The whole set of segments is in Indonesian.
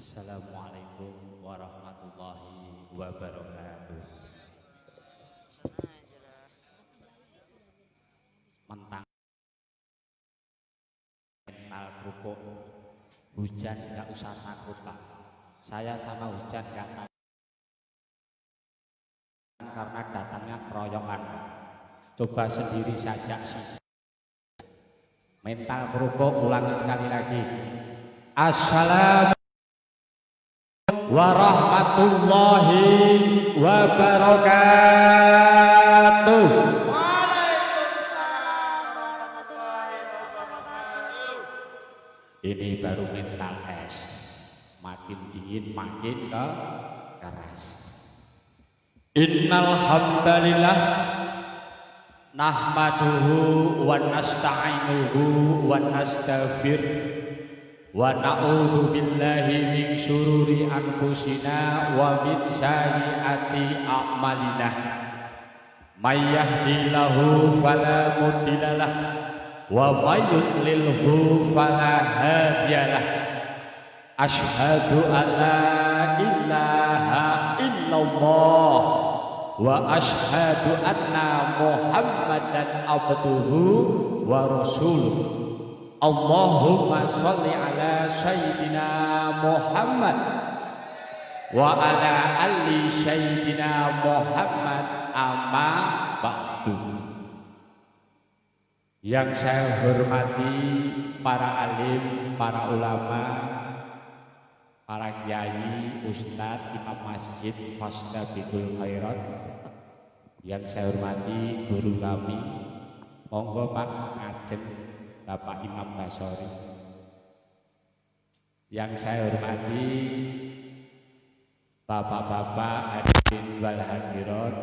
Assalamualaikum warahmatullahi wabarakatuh. Mentang mental kerupuk, hujan nggak usah takut Pak. Saya sama hujan nggak takut karena datangnya keroyokan. Coba sendiri saja sih. Mental kerupuk, ulangi sekali lagi. Assalamualaikum warahmatullahi wabarakatuh. Waalaikumsalam warahmatullahi wabarakatuh. Ini baru mental es, makin dingin makin keras. Innal hamdalillah nahmaduhu wa nasta'inuhu wa nastaghfir wa na'udzu billahi min syururi anfusina wa min sayyiati a'malina. May yahdihillahu fala mudhillalah wa may yudlilhu fala hadiyalah. Asyhadu an la ilaha illallah wa asyhadu anna Muhammadan abduhu wa rasuluh. Allahumma sholli ala sayyidina Muhammad wa ala ali sayyidina Muhammad amma ba'du. Yang saya hormati para alim, para ulama, para kiai, ustadz, imam masjid, fastabiqul khairat. Yang saya hormati guru kami, monggo Pak Ngajeng Bapak Imam Basori. Yang saya hormati bapak-bapak hadirin wal hadirat,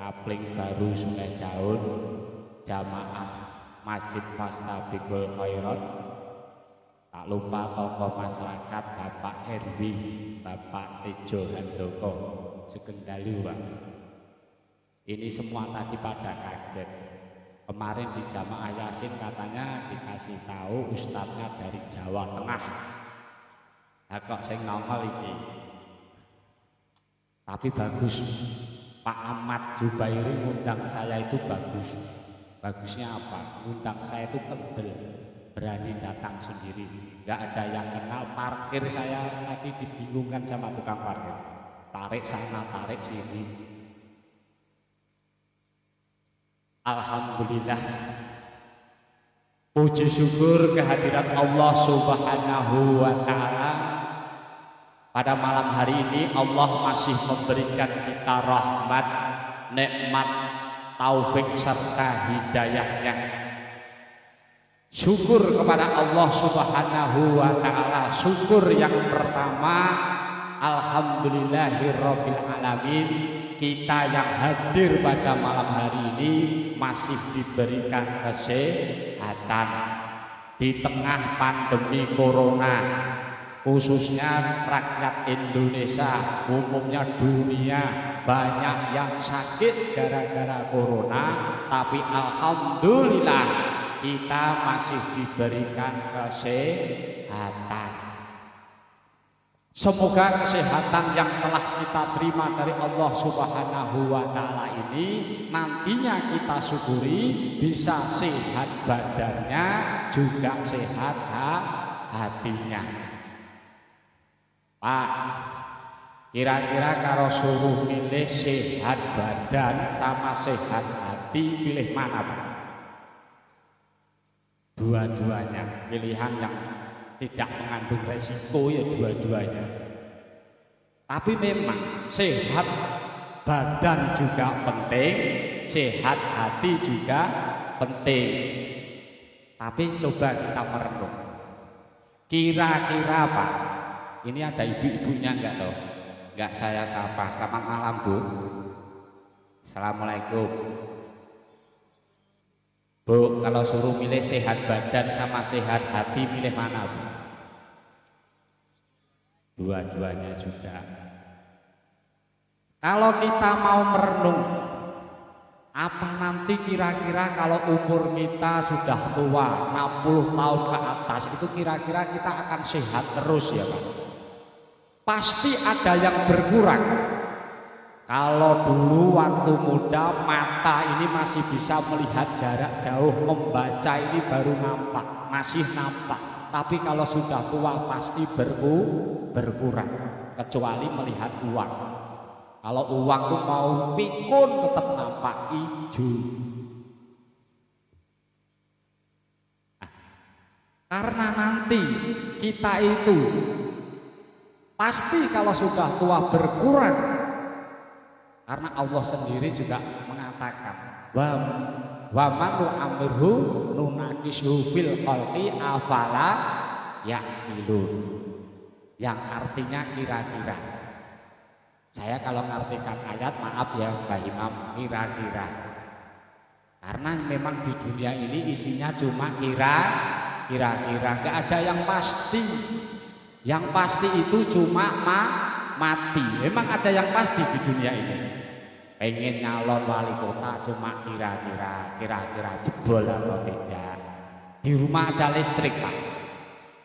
kapling baru Sungai Daun, jamaah Masjid Fastabiqul Khairat. Tak lupa tokoh masyarakat Bapak Herwi, Bapak Tejo Handoko, Sugeng Dalu Pak. Ini semua tadi pada kaget. Kemarin di jamaah Yasin katanya dikasih tahu ustadznya dari Jawa Tengah. Nah kok sing nongol ini. Tapi bagus, Pak Ahmad Zubairi ngundang saya itu bagus. Bagusnya apa? Ngundang saya itu tebel, berani datang sendiri. Gak ada yang kenal, parkir saya tadi dibingungkan sama tukang parkir. Tarik sana, tarik sini. Alhamdulillah, puji syukur kehadirat Allah Subhanahu wa Ta'ala. Pada malam hari ini Allah masih memberikan kita rahmat, nikmat, taufik serta hidayahnya. Syukur kepada Allah Subhanahu wa Ta'ala. Syukur yang pertama, alhamdulillahirabbil alamin, kita yang hadir pada malam hari ini masih diberikan kesehatan di tengah pandemi corona, khususnya rakyat Indonesia, umumnya dunia banyak yang sakit gara-gara corona, tapi alhamdulillah kita masih diberikan kesehatan. Semoga kesehatan yang telah kita terima dari Allah Subhanahu wa Ta'ala ini nantinya kita syukuri, bisa sehat badannya, juga sehat hatinya. Pak, kira-kira kalau suruh milih sehat badan sama sehat hati, pilih mana Pak? Dua-duanya, pilihan yang tidak mengandung resiko ya dua-duanya. Tapi memang sehat badan juga penting, sehat hati juga penting. Tapi coba kita merenung. Kira-kira Pak, ini ada ibu-ibunya enggak loh? Enggak saya sapa. Selamat malam Bu. Assalamualaikum. Bu, kalau suruh milih sehat badan sama sehat hati, milih mana Bu? Dua-duanya juga. Kalau kita mau merenung, apa nanti kira-kira kalau umur kita sudah tua 60 tahun ke atas, itu kira-kira kita akan sehat terus ya Pak? pasti ada yang berkurang. Kalau dulu waktu muda mata ini masih bisa melihat jarak jauh, membaca ini baru nampak, masih nampak. Tapi kalau sudah tua pasti berkurang, kecuali melihat uang. Kalau uang tuh mau pikun tetap nampak hijau. Karena nanti kita itu pasti kalau sudah tua berkurang. Karena Allah sendiri juga mengatakan wa man nu'ammirhu nunakishu fil khalqi afala ya'qilun, yang artinya kira-kira. Saya kalau ngartikan ayat, maaf ya Mbah Imam, kira-kira. Karena memang di dunia ini isinya cuma kira-kira, gak ada yang pasti. Yang pasti itu cuma mati. Memang ada yang pasti di dunia ini. Pengen nyalon wali kota cuma kira-kira jebol atau tidak. Di rumah ada listrik Pak,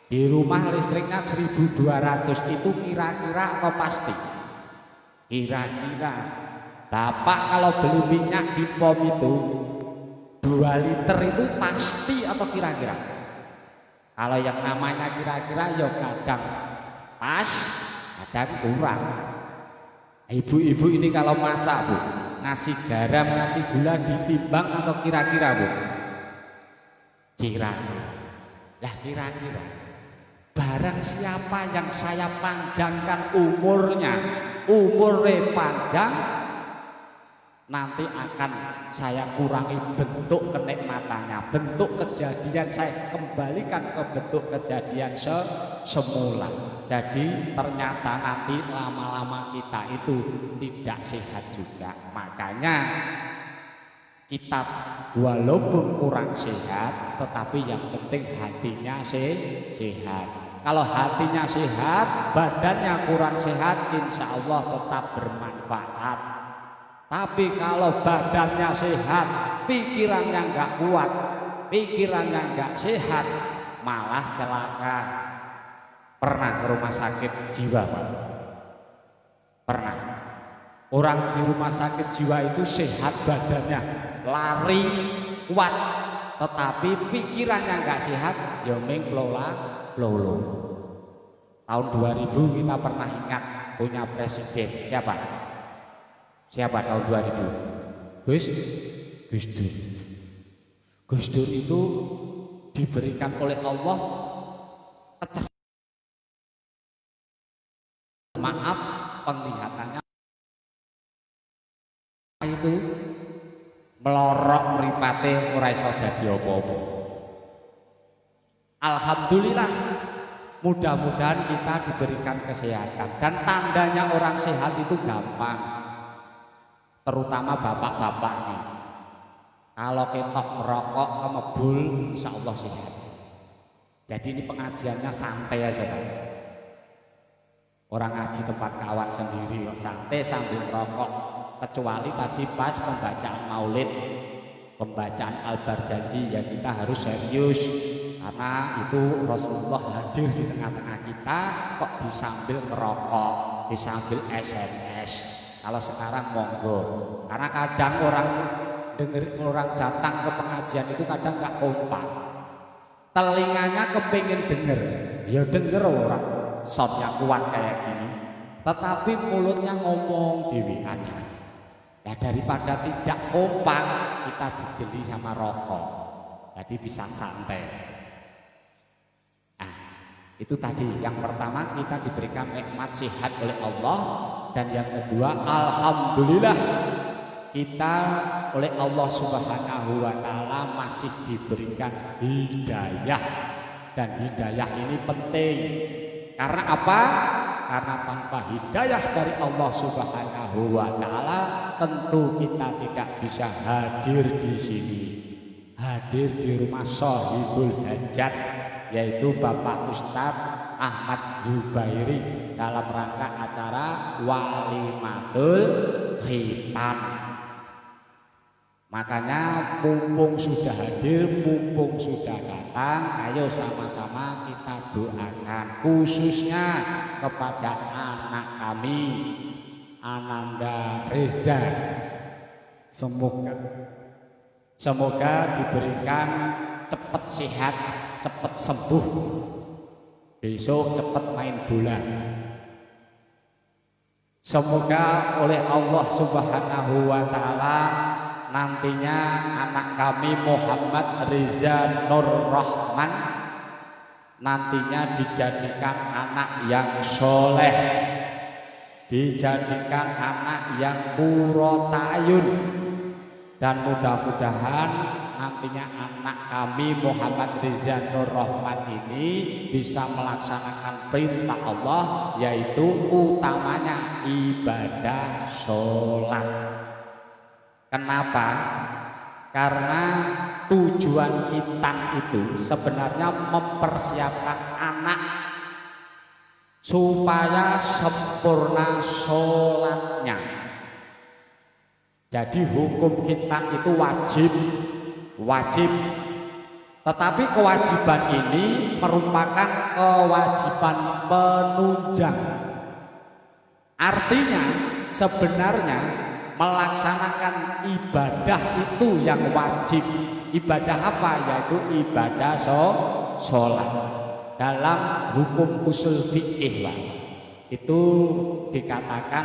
di rumah listriknya 1.200, itu kira-kira atau pasti? Kira-kira. Bapak kalau beli minyak di pom itu 2 liter itu pasti atau kira-kira? Kalau yang namanya kira-kira ya kadang pas, kadang kurang. Ibu-ibu ini kalau masak Bu, ngasih garam, ngasih gula ditimbang atau kira-kira Bu? Kira-kira. Lah kira-kira, barang siapa yang saya panjangkan umurnya panjang, nanti akan saya kurangi bentuk kenikmatannya, bentuk kejadian saya kembalikan ke bentuk kejadian semula. Jadi ternyata nanti lama-lama kita itu tidak sehat juga. Makanya kita walaupun kurang sehat, tetapi yang penting hatinya sehat. Kalau hatinya sehat, badannya kurang sehat, insya Allah tetap bermanfaat. Tapi kalau badannya sehat, pikirannya nggak kuat, pikirannya nggak sehat, malah celaka. Pernah ke rumah sakit jiwa Pak? Pernah. Orang di rumah sakit jiwa itu sehat badannya, lari kuat, tetapi pikirannya nggak sehat, yomeng lolo. Tahun 2000 kita pernah ingat punya presiden siapa? Siapa tahun 2000? Gus Dur. Gus Dur itu diberikan oleh Allah kecerdasan, maaf penglihatannya itu melorok mripate ora iso dadi apa-apa. Alhamdulillah, mudah-mudahan kita diberikan kesehatan, dan tandanya orang sehat itu gampang, terutama bapak-bapak nih. Kalau ketok merokok kemebul, insya Allah sehat. Jadi ini pengajiannya santai aja Pak. Orang ngaji tempat kawan sendiri kok santai sambil merokok, kecuali tadi pas pembacaan maulid, pembacaan Al-Barjanji, ya kita harus serius karena itu Rasulullah hadir di tengah-tengah kita, kok disambil merokok, disambil SMS. Kalau sekarang monggo, karena kadang orang datang ke pengajian itu kadang nggak kompak, telinganya kepingin denger, ya denger orang soundnya kuat kayak gini, tetapi mulutnya ngomong dewi ada. Ya daripada tidak kompak, kita jejeli sama rokok, jadi bisa santai. Itu tadi yang pertama, kita diberikan nikmat sehat oleh Allah, dan yang kedua alhamdulillah kita oleh Allah Subhanahu wa taala masih diberikan hidayah, dan hidayah ini penting. Karena apa? Karena tanpa hidayah dari Allah Subhanahu wa taala tentu kita tidak bisa hadir di sini, hadir di rumah Shahibul Hajat, yaitu Bapak Ustadz Ahmad Zubairi dalam rangka acara Walimatul Khitan. Makanya mumpung sudah hadir, mumpung sudah datang, ayo sama-sama kita doakan khususnya kepada anak kami Ananda Reza. Semoga diberikan cepat sehat, cepat sembuh, besok cepat main bola. Semoga oleh Allah Subhanahu wa Ta'ala nantinya anak kami Muhammad Reza Nur Rahman nantinya dijadikan anak yang soleh, dijadikan anak yang purotayun, dan mudah-mudahan nantinya anak kami Muhammad Reza Nur Rahman ini bisa melaksanakan perintah Allah, yaitu utamanya ibadah sholat. Kenapa? Karena tujuan kita itu sebenarnya mempersiapkan anak supaya sempurna sholatnya. Jadi hukum kita itu wajib, tetapi kewajiban ini merupakan kewajiban penunjang. Artinya sebenarnya melaksanakan ibadah itu yang wajib. Ibadah apa? Yaitu ibadah sholat. Dalam hukum usul fikih itu dikatakan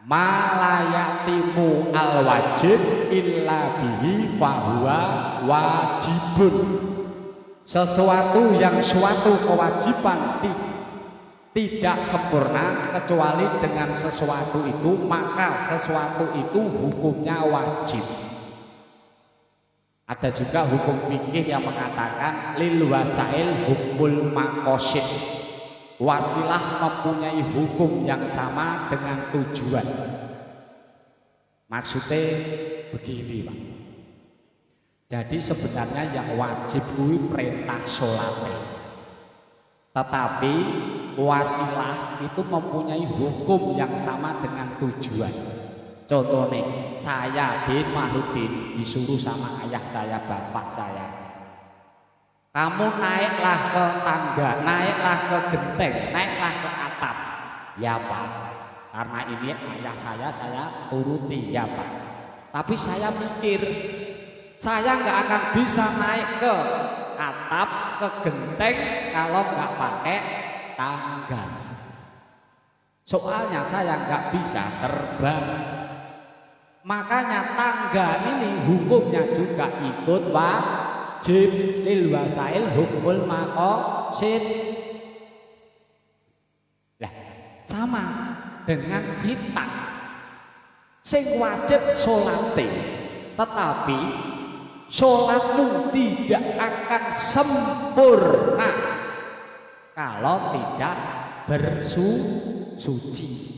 malayatimu al wajib illa bihi fahuwa wajibun. Sesuatu yang suatu kewajiban tidak sempurna kecuali dengan sesuatu itu, maka sesuatu itu hukumnya wajib. Ada juga hukum fikih yang mengatakan lil wasail hukmul maqasid. Wasilah mempunyai hukum yang sama dengan tujuan. Maksudnya begini, Pak. Jadi sebenarnya yang wajib itu perintah sholat, tetapi wasilah itu mempunyai hukum yang sama dengan tujuan. Contohnya, saya Din Mahrudin disuruh sama ayah saya, bapak saya, kamu naiklah ke tangga, naiklah ke genteng, naiklah ke atap. Ya Pak, karena ini ayah saya turuti, ya Pak. Tapi saya mikir, saya nggak akan bisa naik ke atap, ke genteng kalau nggak pakai tangga. Soalnya saya nggak bisa terbang. Makanya tangga ini hukumnya juga ikut wajib, lil wasail hukmul maqasid. Lah, sama dengan kita sing wajib sholate, tetapi sholatmu tidak akan sempurna kalau tidak bersuci.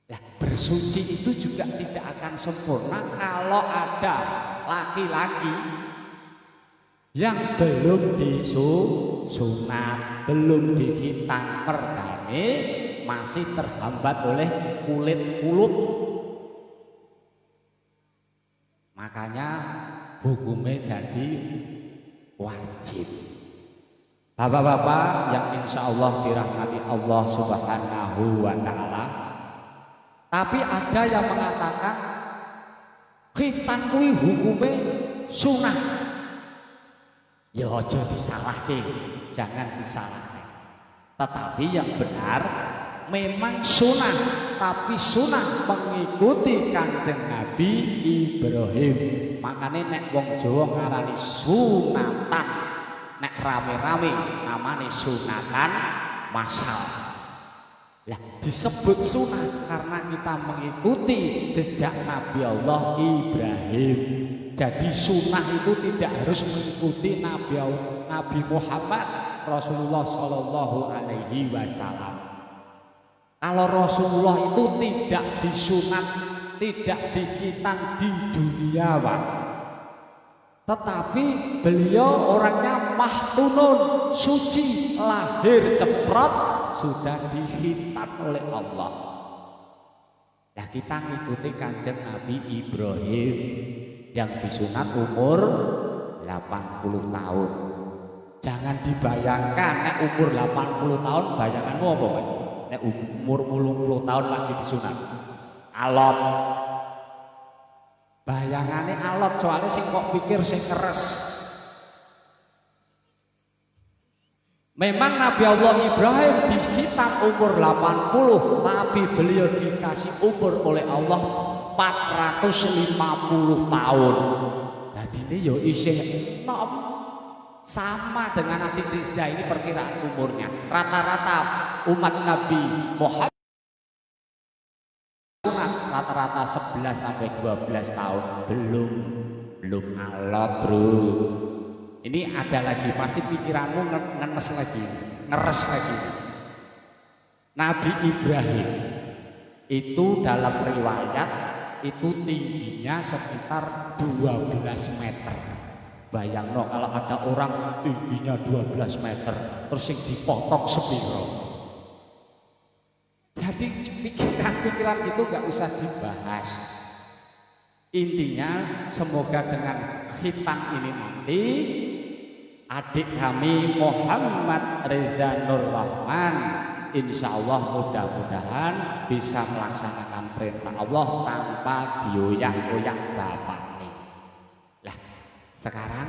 Nah, bersuci itu juga tidak akan sempurna kalau ada laki-laki yang belum disunat, belum dikhitan perdane, masih terhambat oleh kulit kulut. Makanya hukumnya jadi wajib. Bapak-bapak yang insya Allah dirahmati Allah Subhanahu wa Ta'ala. Tapi ada yang mengatakan khitan kuwi hukume sunah. Ya aja disalahke, jangan disalahke. Tetapi yang benar memang sunah, tapi sunah mengikuti Kanjeng Nabi Ibrahim. Makanya nek wong Jawa ngarani sunatan, nek rame-rame namanya sunatan masal. Lah disebut sunnah karena kita mengikuti jejak Nabi Allah Ibrahim. Jadi sunnah itu tidak harus mengikuti Nabi Muhammad Rasulullah Shallallahu Alaihi Wasallam. Kalau Rasulullah itu tidak disunat, tidak dikitan di dunia, Pak. Tetapi beliau orangnya mahtunun, suci, lahir ceprot, sudah dihitan oleh Allah. Nah kita ngikuti Kanjeng Nabi Ibrahim yang disunat umur 80 tahun. Jangan dibayangkan nek umur 80 tahun bayanganmu apa Mas? Nek umur 80 tahun lagi disunat. Alot. Bayangannya alot soalnya sing kok pikir sing keres. Memang Nabi Allah Ibrahim di kitab umur 80, tapi beliau dikasih umur oleh Allah 450 tahun. Jadi ini yo isih nom sama dengan Adik Riza ini perkiraan umurnya. Rata-rata umat Nabi Muhammad rata-rata 11 sampai 12 tahun belum alot, Bro. Ini ada lagi, pasti pikiranmu ngeres lagi. Nabi Ibrahim itu dalam riwayat itu tingginya sekitar 12 meter. Bayangno kalau ada orang tingginya 12 meter terus yang dipotong sepiro. Jadi pikiran-pikiran itu gak usah dibahas. Intinya semoga dengan khitan ini nanti adik kami Muhammad Reza Nur Rahman insya Allah mudah-mudahan bisa melaksanakan perintah Allah tanpa dioyak-oyak bapaknya. Lah sekarang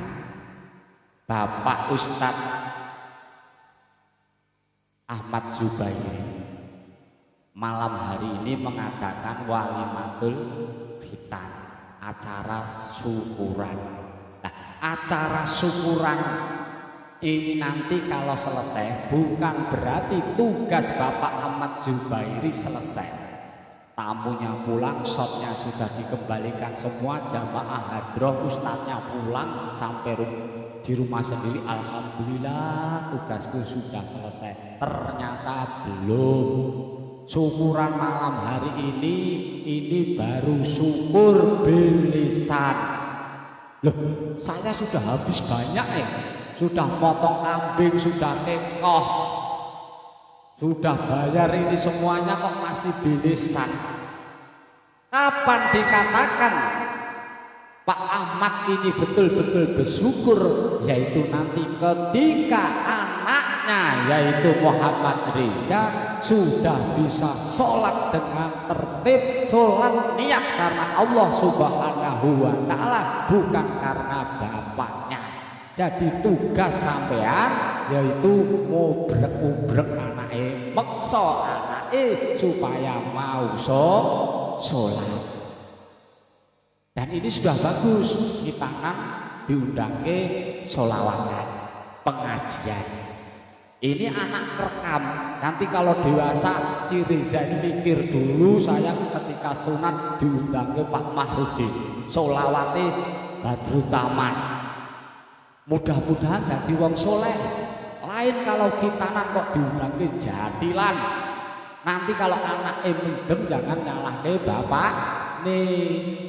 Bapak Ustadz Ahmad Zubairi malam hari ini mengadakan walimatul khitan, acara syukuran. Nah, acara syukuran ini nanti kalau selesai bukan berarti tugas Bapak Ahmad Zubairi selesai. Tamunya pulang, shotnya sudah dikembalikan semua, jamaah hadroh, ustadznya pulang sampai di rumah sendiri. Alhamdulillah tugasku sudah selesai. Ternyata belum. Syukuran malam hari ini baru syukur bilisan. Loh, saya sudah habis banyak ya. Sudah potong kambing, sudah tekoh, sudah bayar ini semuanya kok masih bilisan. Kapan dikatakan Pak Ahmad ini betul-betul bersyukur? Yaitu nanti ketika anaknya yaitu Muhammad Reza sudah bisa sholat dengan tertib, sholat niat karena Allah Subhanahu wa Ta'ala, bukan karena bapaknya. Jadi tugas sampean yaitu ngobrek-ngobrek anake, meksa anake supaya mau sholat. Dan ini sudah bagus, kita kan diundangke sholawatan, pengajian. Ini anak rekam, nanti kalau dewasa si Reza ini mikir dulu saya ketika sunat diundangke Pak Mahrudin, sholawate Badrut Taman. Mudah-mudahan jadi wong soleh. Lain kalau kita kok diundangke Jatilan. Nanti kalau anak mendem jangan nyalahke bapak nih.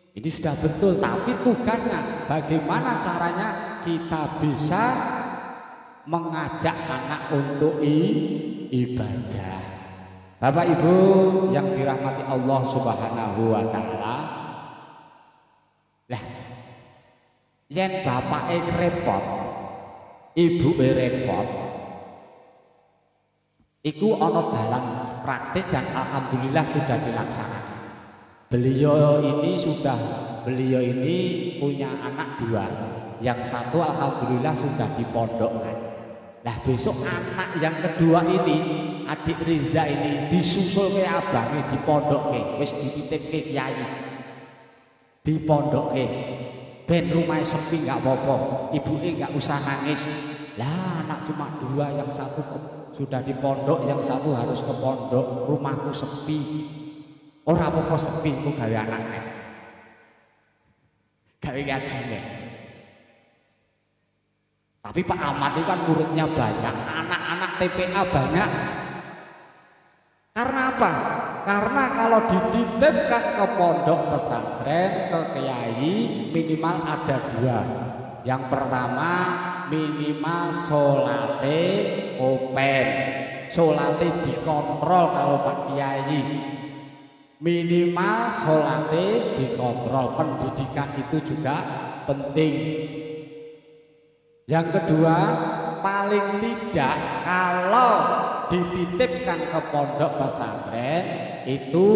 Ini sudah betul, tapi tugasnya bagaimana caranya kita bisa mengajak anak untuk ibadah. Bapak Ibu yang dirahmati Allah Subhanahu wa Ta'ala. Lah, yen bapake repot, ibuke repot, iku ana dalam praktis dan alhamdulillah sudah dilaksanakan. Beliau ini punya anak 2, yang satu alhamdulillah sudah dipondokkan. Nah besok anak yang kedua ini, adik Riza ini disusul ke abange dipondokke, wis dititipke kiai, dipondokke, ben rumah sepi nggak apa-apa, ibuke nggak usah nangis. Lah anak cuma 2, yang satu sudah dipondok, yang satu harus ke pondok, rumahku sepi. Ora apa-apa sepi ku gawe anaknya, gawe ngajine. Tapi Pak Ahmad itu kan muridnya banyak, anak-anak TPA banyak. Karena apa? Karena kalau dititipkan ke pondok pesantren, ke kiai, minimal ada 2. Yang pertama minimal sholate open, sholate dikontrol kalau Pak Kiai. Minimal sholatnya dikontrol. Pendidikan itu juga penting. Yang kedua, paling tidak kalau dititipkan ke pondok pesantren itu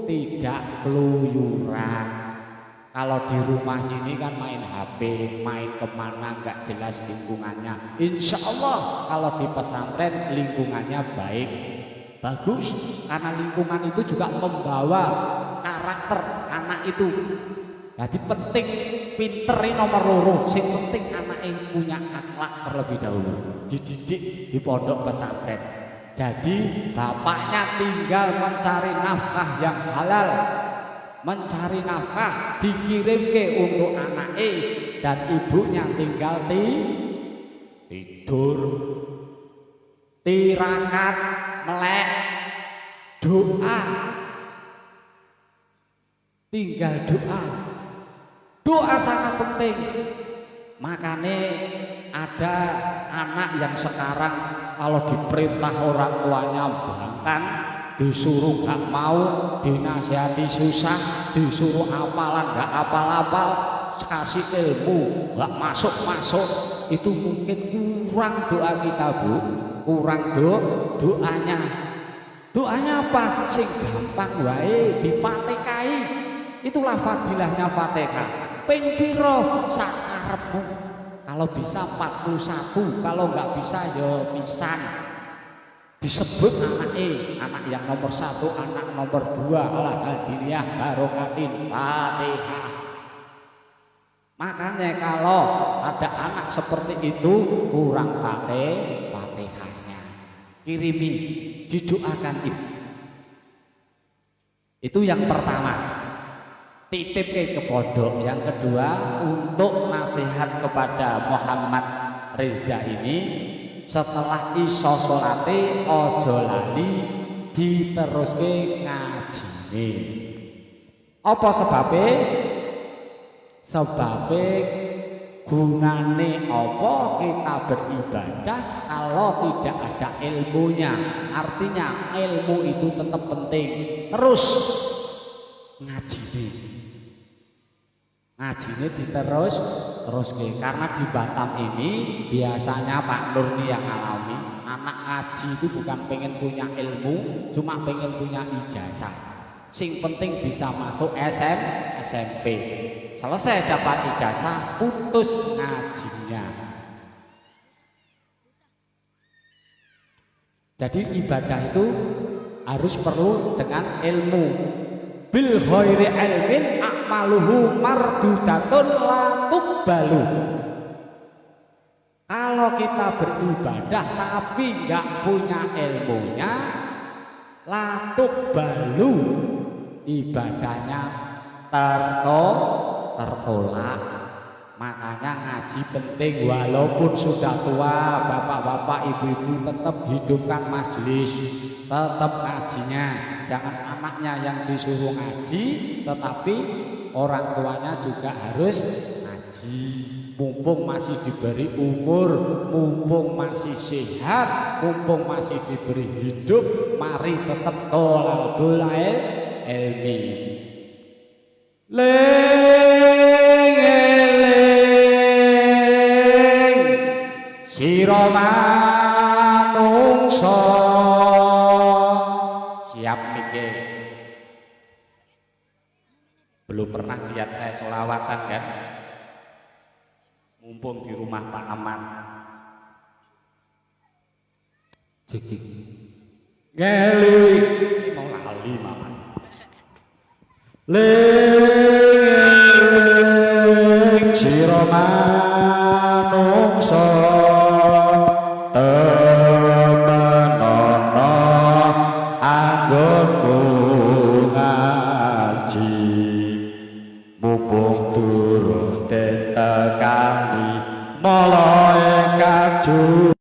tidak keluyuran. Kalau di rumah sini kan main HP, main kemana nggak jelas lingkungannya. Insya Allah kalau di pesantren lingkungannya baik, bagus. Karena lingkungan itu juga membawa karakter anak itu. Jadi penting pinter ini nomor loro. Sing penting anak yang punya akhlak terlebih dahulu. Dididik di pondok pesantren. Jadi bapaknya tinggal mencari nafkah yang halal, mencari nafkah dikirim ke untuk anaknya, dan ibunya tinggal tidur, tirakat, melek, doa, tinggal doa. Doa sangat penting. Makanya ada anak yang sekarang kalau diperintah orang tuanya bangkang, disuruh gak mau, dinasihati susah, disuruh apalan gak apal-apal, kasih ilmu gak masuk-masuk, itu mungkin kurang doa kita, Bu. Kurang doanya. Doanya apa? Sing gampang wae dipatekai. Itulah fadilahnya Fatihah. Ping piro sakarepmu. Kalau bisa 41, kalau nggak bisa ya pisan. Disebut anak yang nomor 1, anak nomor 2, ala hadiniyah barokatin Fatihah. Makanya kalau ada anak seperti itu kurang Fatihahnya, kirimi, didoakan ibu. Itu yang pertama. Titip ke pondok. Yang kedua, untuk nasihat kepada Muhammad Reza ini, setelah iso sholate ojo lali diteruske ngajine. Apa sebabnya? Sebabnya gunane apa kita beribadah kalau tidak ada ilmunya? Artinya ilmu itu tetap penting. Terus ngajine diterus karena di Batam ini biasanya Pak Nur nih yang alami anak ngaji itu bukan pengen punya ilmu, cuma pengen punya ijazah. Sing penting bisa masuk SMP. Selesai dapat ijazah, putus ngajinya. Jadi ibadah itu harus perlu dengan ilmu. Bil ghairi ilmin a'maluhu mardudatun la tuqbalu. Kalau kita beribadah tapi nggak punya ilmunya, la tuqbalu, ibadahnya tertolak. Makanya ngaji penting, walaupun sudah tua, bapak-bapak, ibu-ibu tetap hidupkan majelis, tetap ngajinya. Jangan anaknya yang disuruh ngaji, tetapi orang tuanya juga harus ngaji. Mumpung masih diberi umur, mumpung masih sehat, mumpung masih diberi hidup, mari tetap tolabul ilmi. Sira manungsa siap mikir. Belum pernah lihat saya sholawatan kan? Mumpung di rumah Pak Ahmad. Cekik ngeli mau lali malah. Ling sira manungsa temenono anggonmu ngaji, mumpung durung ditekani malaikat ju.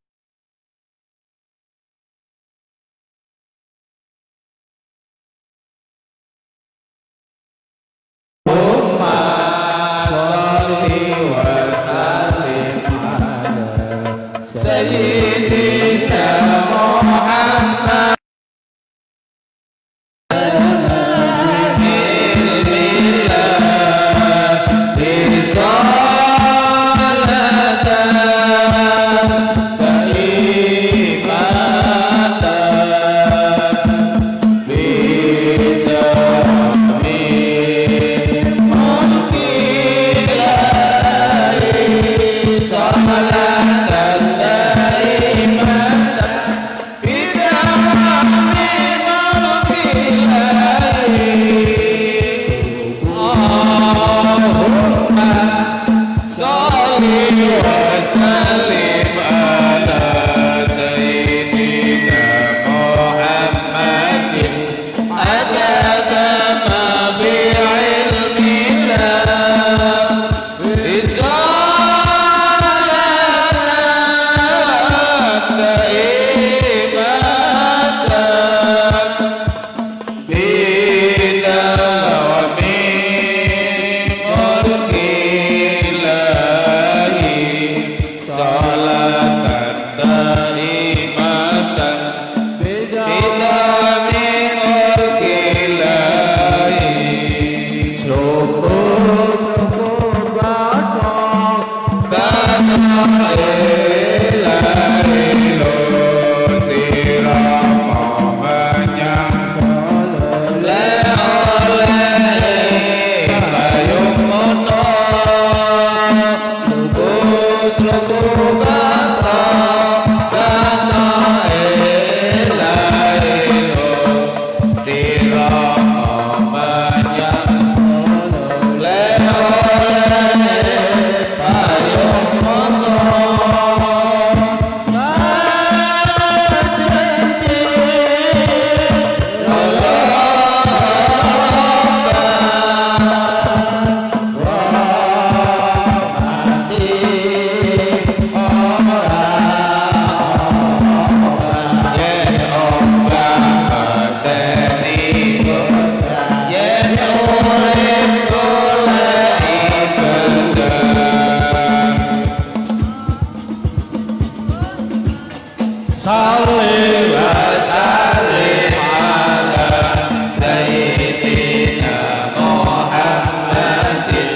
Salli wa sallim ala sayyidina Muhammadin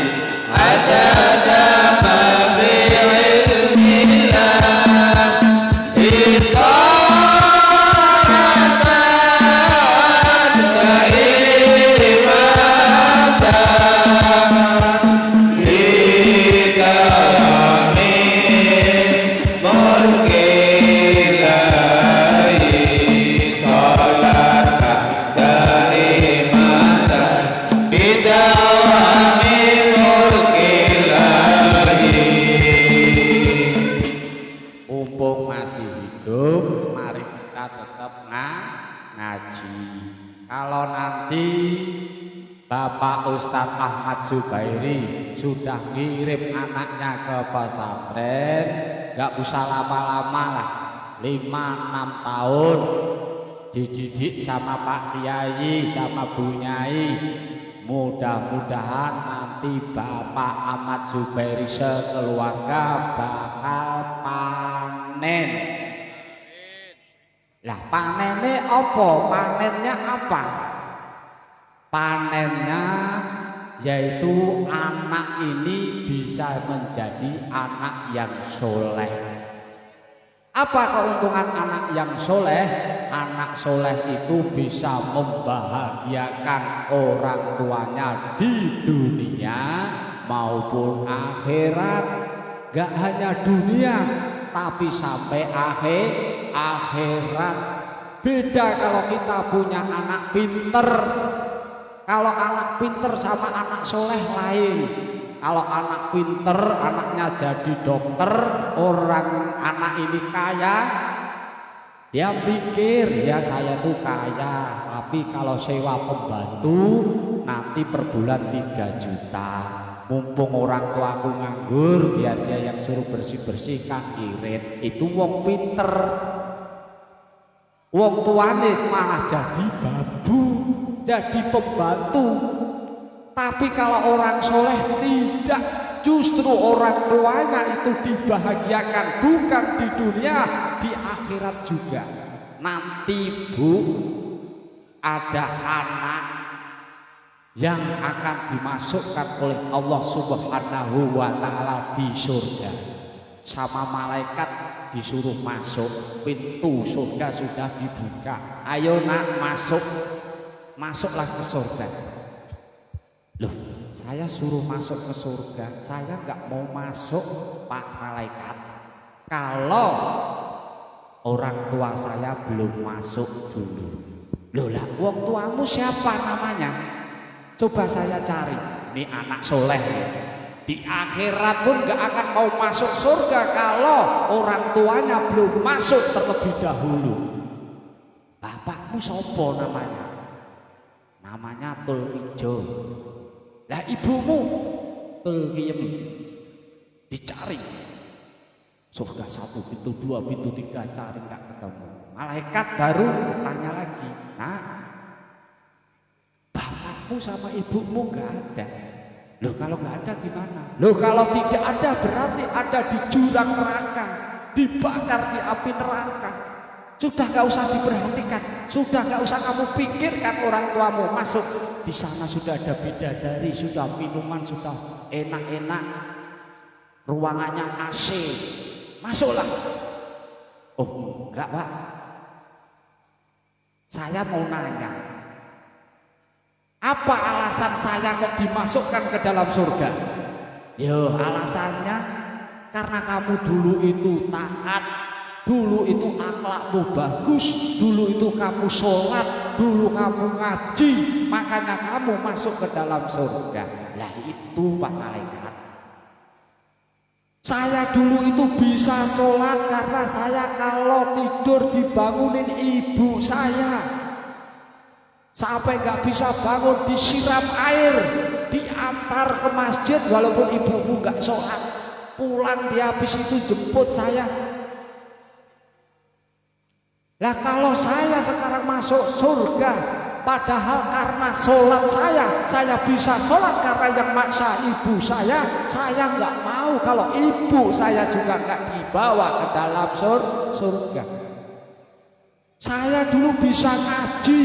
adada ma bi ilmillah isalatan daimatan likarami mulki ngaji. Kalau nanti Bapak Ustadz Ahmad Zubairi sudah ngirim anaknya ke pesantren, gak usah lama-lama lah, 5-6 tahun dididik sama Pak Kiai sama Bu Nyai. Mudah-mudahan nanti Bapak Ahmad Zubairi sekeluarga bakal panen. Lah panennya apa? Panennya apa? Panennya yaitu anak ini bisa menjadi anak yang soleh. Apa keuntungan anak yang soleh? Anak soleh itu bisa membahagiakan orang tuanya di dunia maupun akhirat. Gak hanya dunia, tapi sampai akhirat. Beda kalau kita punya anak pinter. Kalau anak pinter sama anak soleh lain. Kalau anak pinter, anaknya jadi dokter, anak ini kaya, dia pikir ya saya tuh kaya, tapi kalau sewa pembantu nanti per bulan 3 juta. Mumpung orang tua aku nganggur, biar dia yang suruh bersih-bersihkan irit. Itu wong pinter. Wong tuane malah jadi babu, jadi pembantu. Tapi kalau orang soleh tidak, justru orang tuanya itu dibahagiakan, bukan di dunia, di akhirat juga. Nanti Bu, ada anak yang akan dimasukkan oleh Allah Subhanahu wa Ta'ala di surga. Sama malaikat disuruh masuk, pintu surga sudah dibuka. Ayo nak masuk, masuklah ke surga. Loh, saya suruh masuk ke surga, saya nggak mau masuk Pak Malaikat. Kalau orang tua saya belum masuk dulu. Loh lah, wong tuamu siapa namanya? Coba saya cari. Ini anak soleh. Di akhirat pun nggak akan mau masuk surga kalau orang tuanya belum masuk terlebih dahulu. Bapakmu sopo namanya? Namanya Tulwijo. Lah ibumu Tulkiem. Dicari surga 1, pintu 2, pintu 3, cari nggak ketemu. Malaikat baru tanya lagi, nah bapakmu sama ibumu nggak ada. Loh kalau nggak ada gimana? Loh kalau tidak ada berarti ada di jurang neraka, dibakar di api neraka. Sudah nggak usah diperhatikan, sudah nggak usah kamu pikirkan orang tuamu masuk. Di sana sudah ada bidadari, sudah minuman, sudah enak-enak, ruangannya AC, masuklah. Oh enggak Pak, saya mau nanya, apa alasan saya kok dimasukkan ke dalam surga? Yo alasannya karena kamu dulu itu taat, dulu itu akhlakmu bagus, dulu itu kamu sholat, dulu kamu ngaji, makanya kamu masuk ke dalam surga. Lah itu Pak Malaikat. Saya dulu itu bisa sholat karena saya kalau tidur dibangunin ibu saya. Sampai nggak bisa bangun disiram air, diantar ke masjid walaupun ibumu nggak sholat. Pulang dia habis itu jemput saya. Lah kalau saya sekarang masuk surga, padahal karena sholat saya bisa sholat karena yang maksa ibu saya nggak mau kalau ibu saya juga nggak dibawa ke dalam surga. Saya dulu bisa ngaji,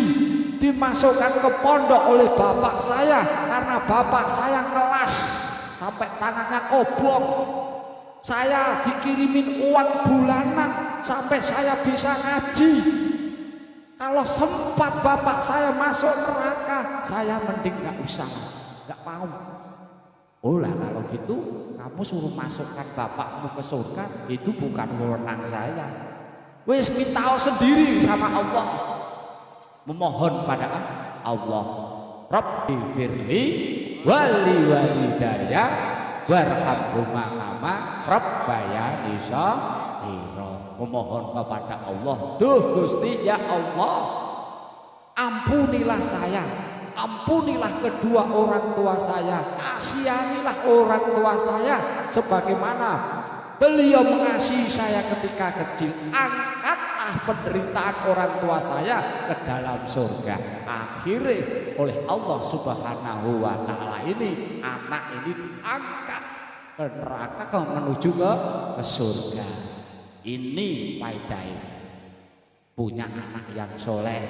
dimasukkan ke pondok oleh bapak saya karena bapak saya kelas sampai tangannya kobong. Saya dikirimin uang bulanan sampai saya bisa ngaji. Kalau sempat bapak saya masuk neraka, saya mending gak usah, gak mau. Oh lah kalau gitu kamu suruh masukkan bapakmu ke surga, itu bukan wewenang saya. Wis minta sendiri sama Allah, memohon pada Allah. Rabbi firli wali walidaya warhamhuma kama rabbayani shaghira. Memohon kepada Allah, duh Gusti ya Allah, ampunilah saya, ampunilah kedua orang tua saya, kasihanilah orang tua saya sebagaimana beliau mengasihi saya ketika kecil. Angkatlah penderitaan orang tua saya ke dalam surga. Akhirnya oleh Allah Subhanahu wa Ta'ala ini anak ini diangkat ke neraka menuju ke surga. Ini faedahnya punya anak yang soleh.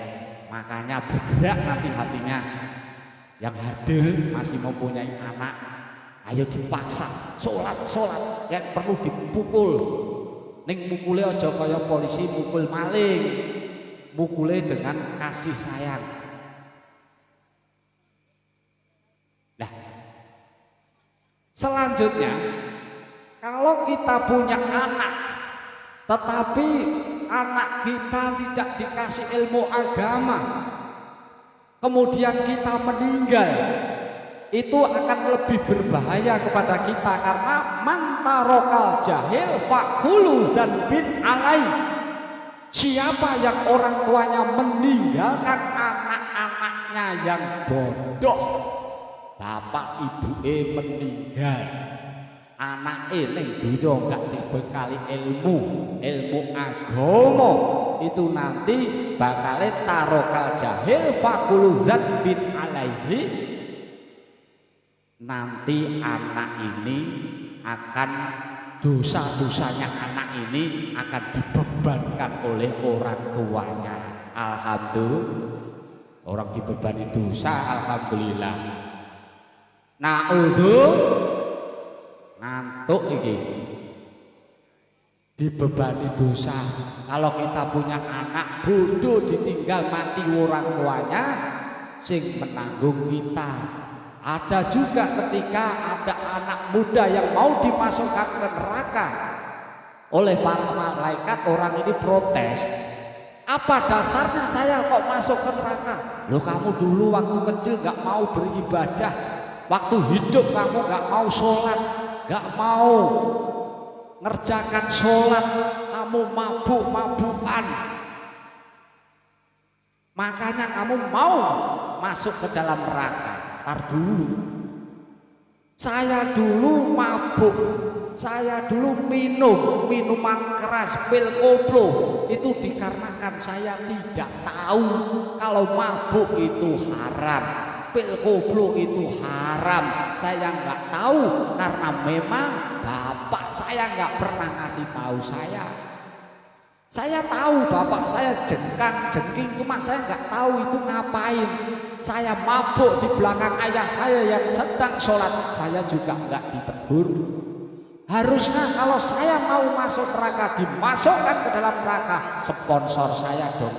Makanya bergerak nanti hatinya. Yang hadir masih mempunyai anak, ayo dipaksa sholat, yang perlu dipukul. Ning mukule aja kaya polisi mukul maling, mukule dengan kasih sayang. Nah, selanjutnya kalau kita punya anak tetapi anak kita tidak dikasih ilmu agama, kemudian kita meninggal, itu akan lebih berbahaya kepada kita karena mantarokal jahil fakulu zanbin alai. Siapa yang orang tuanya meninggalkan anak-anaknya yang bodoh, bapak ibu meninggal, anak ning dunya gak dibekali ilmu agama, itu nanti bakal tarokal jahil fakulu zanbin alaihi. Nanti anak ini akan dosa-dosanya anak ini akan dibebankan oleh orang tuanya. Alhamdulillah, orang dibebani dosa, alhamdulillah. Ngantuk iki dibebani dosa. Kalau kita punya anak bodoh ditinggal mati orang tuanya, sing menanggung kita. Ada juga ketika ada anak muda yang mau dimasukkan ke neraka oleh para malaikat, orang ini protes. Apa dasarnya saya kok masuk ke neraka? Loh, kamu dulu waktu kecil gak mau beribadah, waktu hidup kamu gak mau sholat, gak mau ngerjakan sholat, kamu mabuk-mabukan, makanya kamu mau masuk ke dalam neraka. Tar dulu, saya dulu mabuk, saya dulu minum minuman keras, pil koplo, itu dikarenakan saya tidak tahu kalau mabuk itu haram, pil koplo itu haram. Saya nggak tahu karena memang bapak saya nggak pernah ngasih tahu saya. Saya tahu bapak saya jengking, cuma saya nggak tahu itu ngapain. Saya mabuk di belakang ayah saya yang sedang sholat, saya juga nggak ditegur. Harusnya kalau saya mau masuk neraka, dimasukkan ke dalam neraka, sponsor saya dong.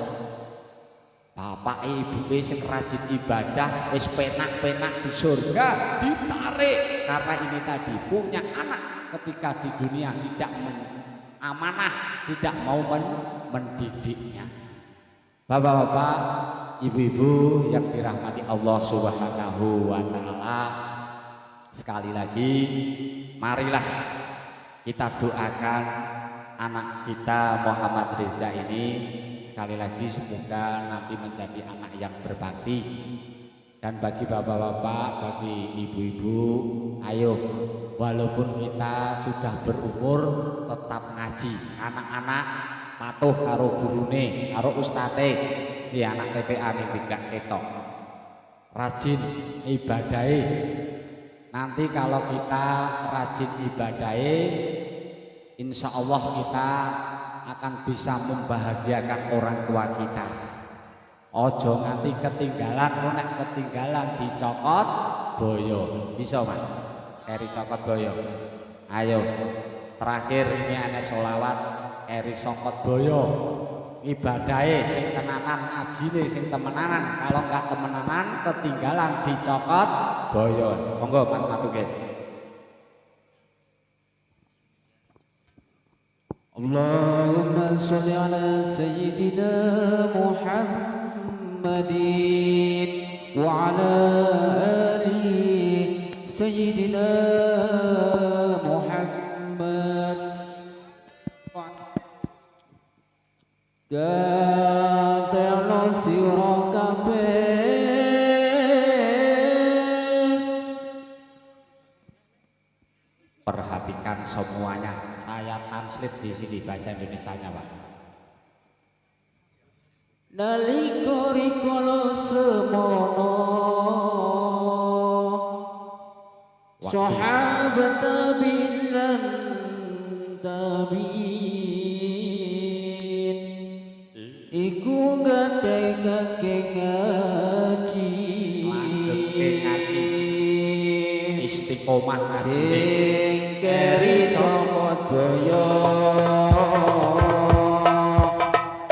Bapak ibu sing rajin ibadah, wis penak-penak di surga, ditarik. Karena ini tadi punya anak ketika di dunia tidak amanah, tidak mau mendidiknya. Bapak-bapak, ibu-ibu yang dirahmati Allah Subhanahu wa Ta'ala, sekali lagi marilah kita doakan anak kita Muhammad Reza ini, sekali lagi semoga nanti menjadi anak yang berbakti. Dan bagi bapak-bapak, bagi ibu-ibu, ayo walaupun kita sudah berumur tetap ngaji. Anak-anak patuh karo gurune, karo ustate. Di anak TPA ning tidak ketok, rajin ibadahe. Nanti kalau kita rajin ibadahe, insya Allah kita akan bisa membahagiakan orang tua kita. Ojo nganti ketinggalan, nek ketinggalan dicokot boyo. Bisa Mas, keri cokot boyo. Ayo, terakhir ini ada solawat keri sokot boyo. Ibadahnya sing tenanan, ngajine sing temenanan. Kalau nggak temenanan ketinggalan dicokot boyo. Monggo Mas matuke. Allahumma sholli ala sayyidina Muhammadin wa ala ali sayyidina Muhammad. Gatelo sira kabeh, perhatikan semuanya. Saya translate di sini bahasa Indonesianya, Pak. nalika rikala semono sahabat tabi'in lan tabi'in iku gatekake ngaji Istiqomah ngaji sing keri cokot boyo,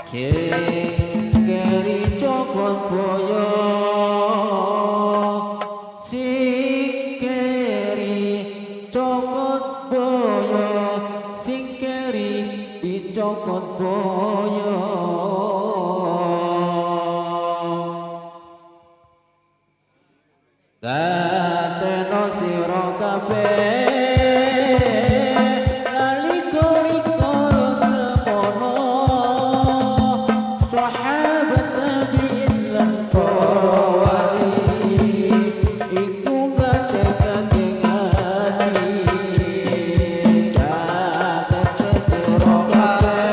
sing keri cokot boyo, sing keri cokot boyo, sing keri dicokot boyo. Gateno sira kabeh nalika rikala semono sahabat tabi'in lan para wali iku gatekake ngaji. Gateno sira kabeh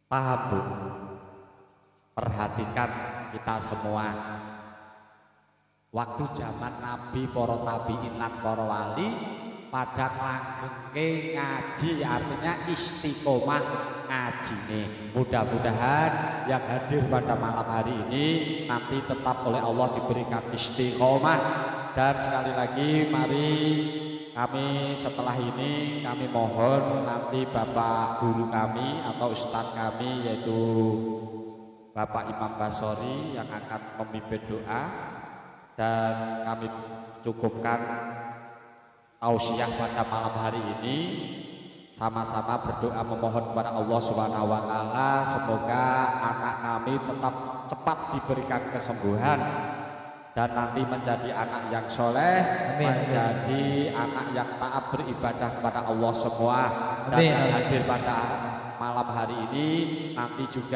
paham Bu. Perhatikan kita semua. Waktu zaman Nabi, para tabi'in lan para wali pada langgengke ngaji, artinya istiqomah ngajine. Mudah-mudahan yang hadir pada malam hari ini nanti tetap oleh Allah diberikan istiqomah. Dan sekali lagi mari kami setelah ini kami mohon nanti Bapak guru kami atau ustadz kami yaitu Bapak Imam Basori yang akan memimpin doa, dan kami cukupkan tausiah pada malam hari ini. Sama-sama berdoa memohon kepada Allah Subhanahu wa taala semoga anak kami tetap cepat diberikan kesembuhan dan nanti menjadi anak yang soleh, menjadi anak yang taat beribadah kepada Allah semua. Dan yang hadir pada malam hari ini nanti juga